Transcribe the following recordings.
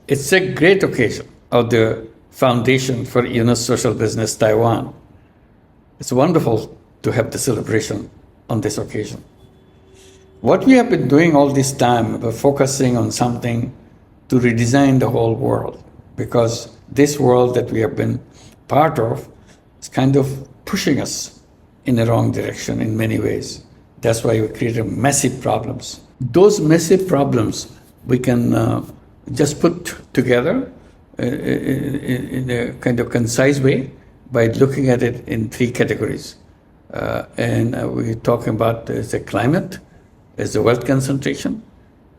It's a great occasion of the Foundation for Social Business Taiwan. It's wonderful to have the celebration on this occasion. What we have been doing all this time, we're focusing on something to redesign the whole world, because this world that we have been part of is kind of pushing us in the wrong direction in many ways. That's why we created massive problems. Those massive problems we can just put together in a kind of concise way by looking at it in three categories. We're talking about the climate, as the wealth concentration,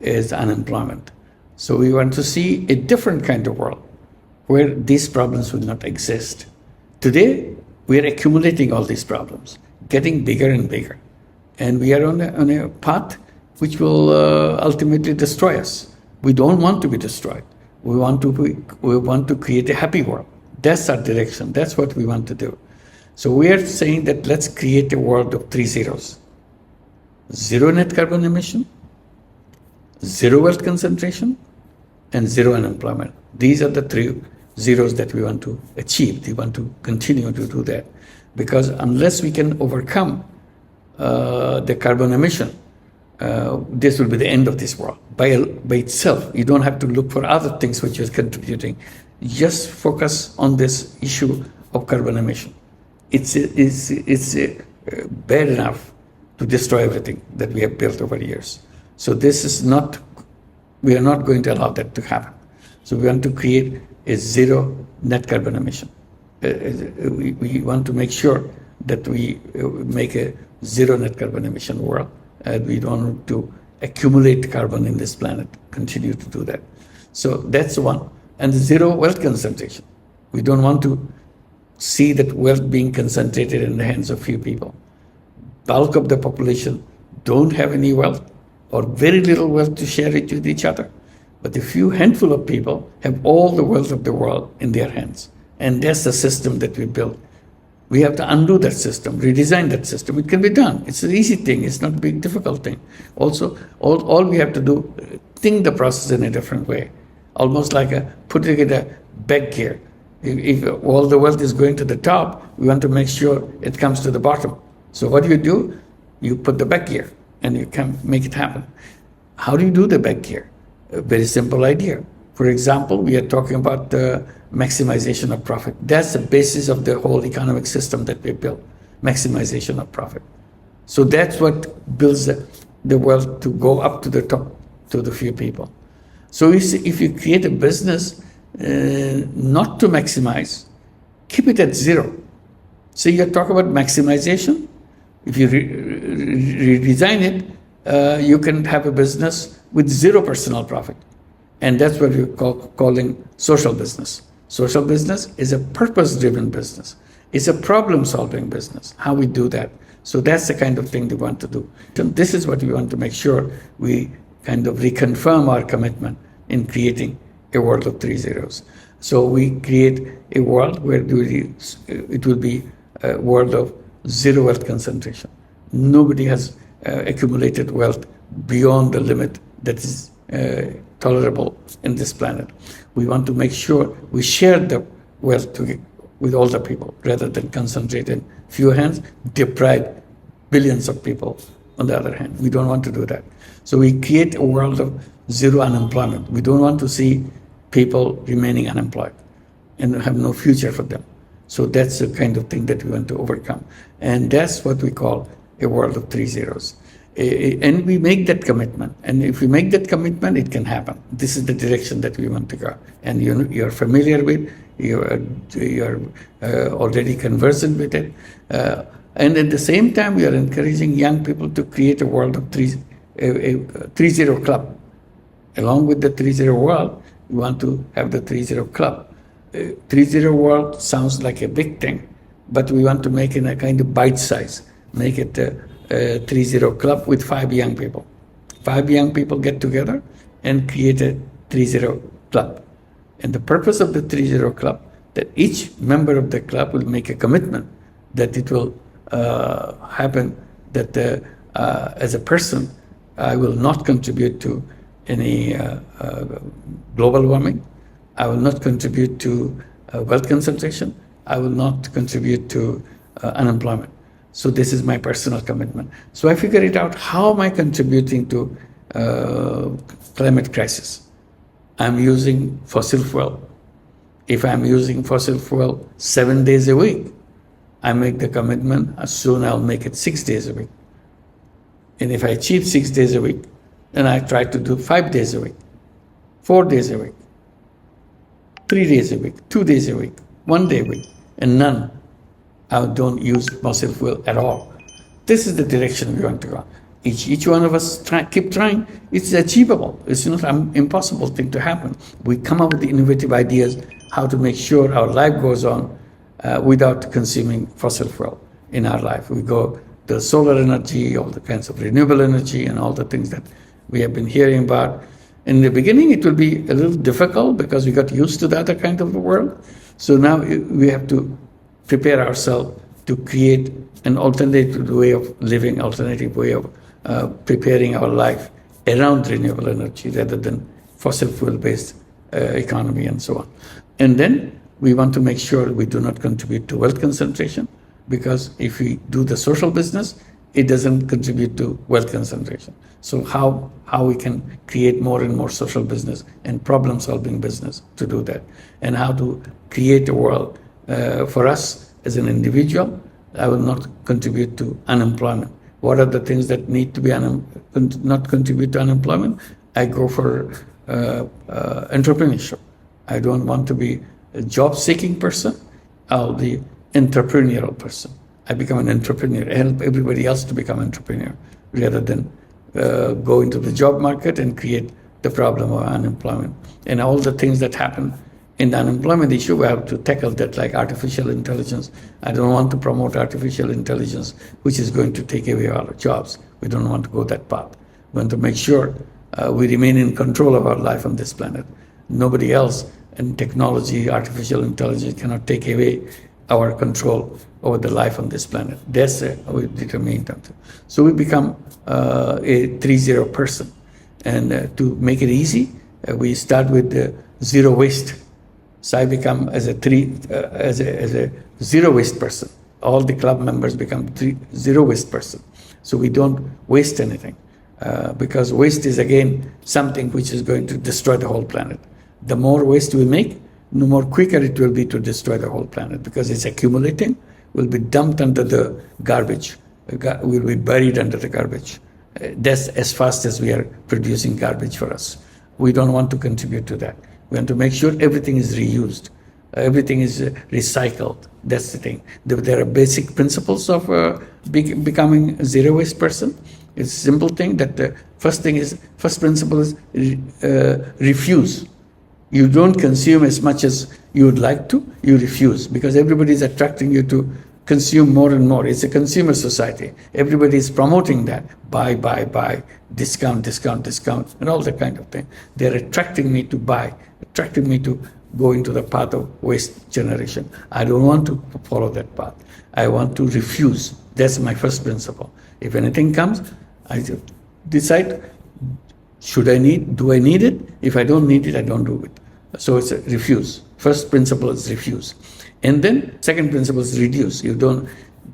as unemployment. So we want to see a different kind of world where these problems will not exist. Today, we are accumulating all these problems, getting bigger and bigger. And we are on a path which will ultimately destroy us. We don't want to be destroyed. We want to create a happy world. That's our direction. That's what we want to do. So we are saying that let's create a world of 3 zeros. 0 net carbon emission, 0 wealth concentration, and 0 unemployment. These are the 3 zeros that we want to achieve. We want to continue to do that. Because unless we can overcome the carbon emission, this will be the end of this world by itself. You don't have to look for other things which is contributing. Just focus on this issue of carbon emission. It's bad enough to destroy everything that we have built over years. So we are not going to allow that to happen. So we want to create a 0 net carbon emission. We want to make sure that we make a 0 net carbon emission world. We don't want to accumulate carbon in this planet, continue to do that. So that's one. And 0 wealth concentration. We don't want to see that wealth being concentrated in the hands of few people. Bulk of the population don't have any wealth or very little wealth to share it with each other. But a few handful of people have all the wealth of the world in their hands. And that's the system that we built. We have to undo that system, redesign that system. It can be done. It's an easy thing. It's not a big, difficult thing. Also, all we have to do, think the process in a different way. Almost like putting it in a back gear. If all the wealth is going to the top, we want to make sure it comes to the bottom. So what do? You put the back gear and you can make it happen. How do you do the back gear? A very simple idea. For example, we are talking about the maximization of profit. That's the basis of the whole economic system that we built, maximization of profit. So that's what builds the wealth to go up to the top, to the few people. So if you create a business not to maximize, keep it at 0. So you're talking about maximization. If you redesign it, you can have a business with 0 personal profit. And that's what we're calling social business. Social business is a purpose-driven business. It's a problem-solving business, how we do that. So that's the kind of thing we want to do. So this is what we want to make sure we kind of reconfirm our commitment in creating a world of 3 zeros. So we create a world where it will be a world of 0 wealth concentration. Nobody has accumulated wealth beyond the limit that is tolerable in this planet. We want to make sure we share the wealth with all the people rather than concentrate in few hands, deprive billions of people on the other hand. We don't want to do that. So we create a world of 0 unemployment. We don't want to see people remaining unemployed and have no future for them. So that's the kind of thing that we want to overcome. And that's what we call a world of 3 zeros. And we make that commitment. And if we make that commitment, it can happen. This is the direction that we want to go. And you're familiar with, you're already conversant with it. And at the same time, we are encouraging young people to create a world of 3-0 club. Along with the 3-0 world, we want to have the 3-0 club. 3-0 world sounds like a big thing, but we want to make it a kind of bite size. Make it a 3-0 club with 5 young people. 5 young people get together and create a 3-0 club. And the purpose of the 3-0 club, that each member of the club will make a commitment that it will happen, that as a person, I will not contribute to any global warming. I will not contribute to wealth concentration. I will not contribute to unemployment. So this is my personal commitment. So I figure it out, how am I contributing to climate crisis? I'm using fossil fuel. If I'm using fossil fuel 7 days a week, I make the commitment, soon I'll make it 6 days a week. And if I achieve 6 days a week, then I try to do 5 days a week, 4 days a week, 3 days a week, 2 days a week, 1 day a week, and none. I don't use fossil fuel at all. This is the direction we want to go. Each one of us keep trying. It's achievable. It's not an impossible thing to happen. We come up with innovative ideas how to make sure our life goes on without consuming fossil fuel in our life. We go to solar energy, all the kinds of renewable energy, and all the things that we have been hearing about. In the beginning, it will be a little difficult because we got used to the other kind of the world. So now we have to prepare ourselves to create an alternative way of living, alternative way of preparing our life around renewable energy rather than fossil fuel-based economy and so on. And then we want to make sure we do not contribute to wealth concentration, because if we do the social business, it doesn't contribute to wealth concentration. So how we can create more and more social business and problem-solving business to do that, and how to create a world for us as an individual. I will not contribute to unemployment. What are the things that need to be not contribute to unemployment? I go for entrepreneurship. I don't want to be a job-seeking person. I'll be entrepreneurial person. I become an entrepreneur. I help everybody else to become entrepreneur rather than go into the job market and create the problem of unemployment. And all the things that happen in the unemployment issue, we have to tackle that, like artificial intelligence. I don't want to promote artificial intelligence, which is going to take away our jobs. We don't want to go that path. We want to make sure we remain in control of our life on this planet. Nobody else, and technology, artificial intelligence cannot take away our control over the life on this planet. That's how we determine that. So we become a 3-0 person. And to make it easy, we start with zero waste. So I become as a zero waste person. All the club members become zero waste person. So we don't waste anything because waste is again something which is going to destroy the whole planet. The more waste we make, the more quicker it will be to destroy the whole planet, because it's accumulating, will be dumped under the garbage, will be buried under the garbage. That's as fast as we are producing garbage for us. We don't want to contribute to that. We want to make sure everything is reused, everything is recycled. That's the thing. There are basic principles of becoming a zero waste person. It's a simple thing that the first principle is refuse. You don't consume as much as you would like to, you refuse, because everybody is attracting you to consume more and more. It's a consumer society. Everybody is promoting that. Buy, discount, and all that kind of thing. They're attracting me to buy, attracting me to go into the path of waste generation. I don't want to follow that path. I want to refuse. That's my first principle. If anything comes, I decide, do I need it? If I don't need it, I don't do it. So it's a refuse. First principle is refuse. And then second principle is reduce. You don't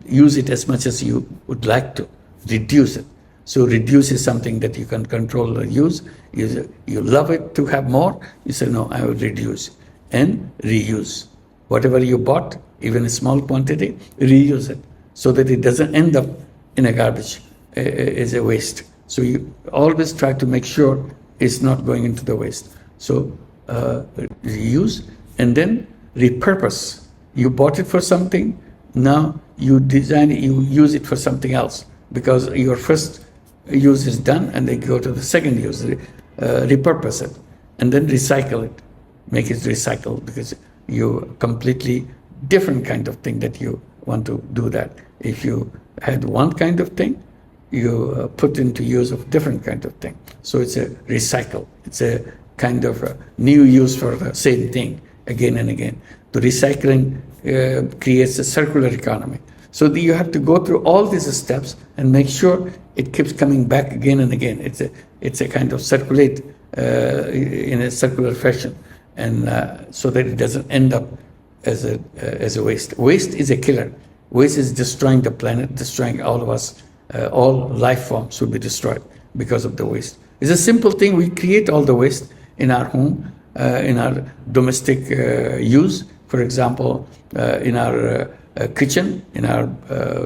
use it as much as you would like to. Reduce it. So reduce is something that you can control or use. You love it to have more. You say, no, I will reduce. And reuse. Whatever you bought, even a small quantity, reuse it so that it doesn't end up in a garbage, as a waste. So you always try to make sure it's not going into the waste. So reuse and then repurpose. You bought it for something, now you design it, you use it for something else, because your first use is done and they go to the second use. Repurpose it and then recycle it. Make it recycled, because you completely different kind of thing that you want to do that. If you had one kind of thing, you put into use of different kind of thing. So it's a recycle. It's a kind of a new use for the same thing again and again. The recycling creates a circular economy. So you have to go through all these steps and make sure it keeps coming back again and again. It's a kind of circulate in a circular fashion. and so that it doesn't end up as a waste. Waste is a killer. Waste is destroying the planet, destroying all of us. All life forms will be destroyed because of the waste. It's a simple thing. We create all the waste in our home, in our domestic use. For example, in our kitchen, in our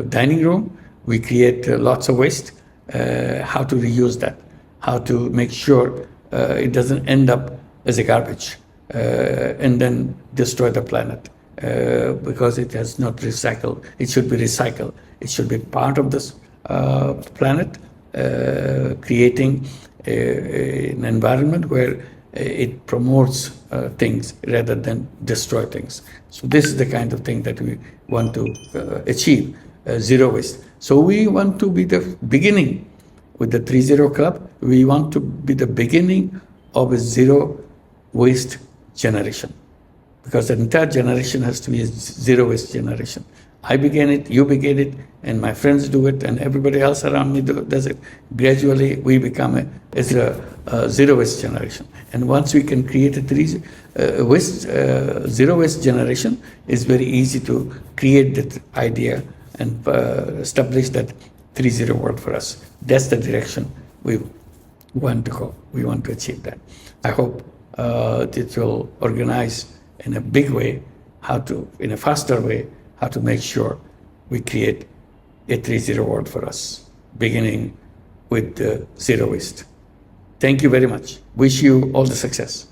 dining room, we create lots of waste. How to reuse that? How to make sure it doesn't end up as a garbage and then destroy the planet because it has not recycled. It should be recycled. It should be part of this planet, creating an environment where it promotes things rather than destroy things. So this is the kind of thing that we want to achieve, zero waste. So we want to be the beginning with the 3-0 Club. We want to be the beginning of a zero waste generation, because the entire generation has to be a zero waste generation. I began it, you began it, and my friends do it, and everybody else around me does it. Gradually, we become a zero waste generation. And once we can create a zero waste generation, it's very easy to create that idea and establish that 3-0 world for us. That's the direction we want to go. We want to achieve that. I hope it will organize in a big way, in a faster way, how to make sure we create a 3-0 world for us, beginning with zero waste. Thank you very much. Wish you all the success.